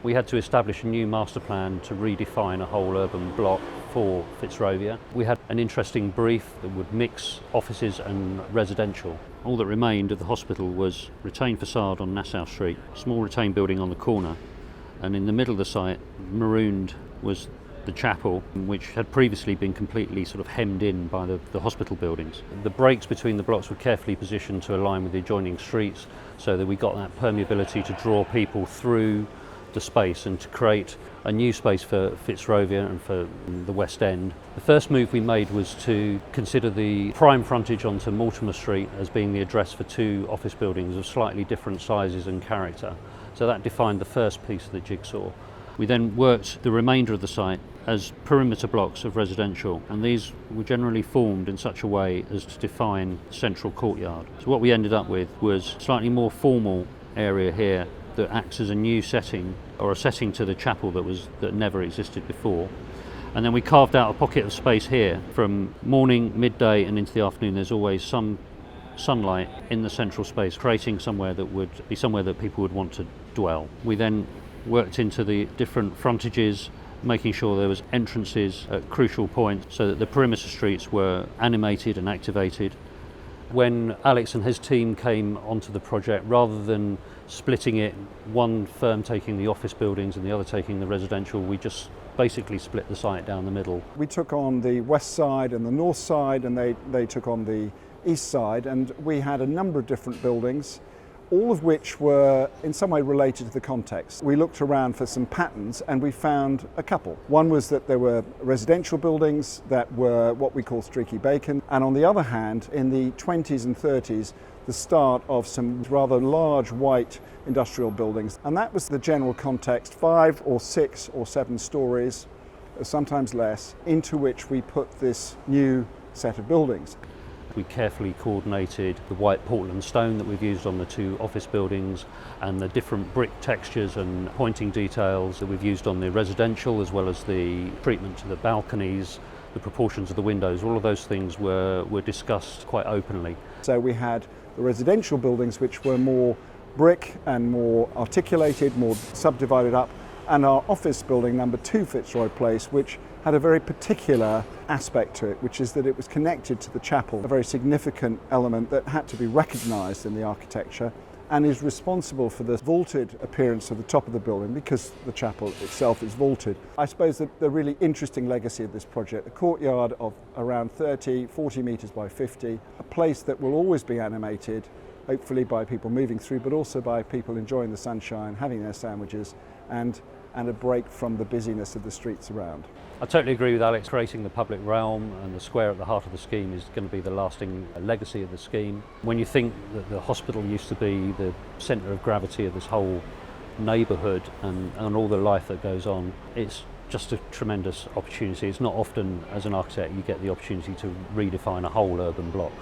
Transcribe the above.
We had to establish a new master plan to redefine a whole urban block for Fitzrovia. We had an interesting brief that would mix offices and residential. All that remained of the hospital was retained facade on Nassau Street, small retained building on the corner, and in the middle of the site, marooned, was the chapel, which had previously been completely sort of hemmed in by the hospital buildings. The breaks between the blocks were carefully positioned to align with the adjoining streets so that we got that permeability to draw people through the space and to create a new space for Fitzrovia and for the West End. The first move we made was to consider the prime frontage onto Mortimer Street as being the address for two office buildings of slightly different sizes and character. So that defined the first piece of the jigsaw. We then worked the remainder of the site as perimeter blocks of residential, and these were generally formed in such a way as to define the central courtyard. So what we ended up with was a slightly more formal area here that acts as a new setting, or a setting to the chapel that never existed before. And then we carved out a pocket of space here. From morning, midday and into the afternoon, there's always some sunlight in the central space, creating somewhere that would be somewhere that people would want to dwell. We then worked into the different frontages, making sure there was entrances at crucial points so that the perimeter streets were animated and activated. When Alex and his team came onto the project, rather than splitting it, one firm taking the office buildings and the other taking the residential, we just basically split the site down the middle. We took on the west side and the north side, and they took on the east side, and we had a number of different buildings, all of which were in some way related to the context. We looked around for some patterns and we found a couple. One was that there were residential buildings that were what we call streaky bacon, and on the other hand, in the 20s and 30s, the start of some rather large white industrial buildings. And that was the general context, 5 or 6 or 7 stories, sometimes less, into which we put this new set of buildings. We carefully coordinated the white Portland stone that we've used on the two office buildings and the different brick textures and pointing details that we've used on the residential, as well as the treatment to the balconies, the proportions of the windows. All of those things were discussed quite openly. So we had the residential buildings which were more brick and more articulated, more subdivided up, and our office building, number 2 Fitzroy Place, which had a very particular aspect to it, which is that it was connected to the chapel, a very significant element that had to be recognised in the architecture and is responsible for the vaulted appearance of the top of the building because the chapel itself is vaulted. I suppose that the really interesting legacy of this project, a courtyard of around 40 metres by 50, a place that will always be animated, hopefully by people moving through, but also by people enjoying the sunshine, having their sandwiches, and a break from the busyness of the streets around. I totally agree with Alex. Creating the public realm and the square at the heart of the scheme is going to be the lasting legacy of the scheme. When you think that the hospital used to be the centre of gravity of this whole neighbourhood and all the life that goes on, it's just a tremendous opportunity. It's not often as an architect you get the opportunity to redefine a whole urban block.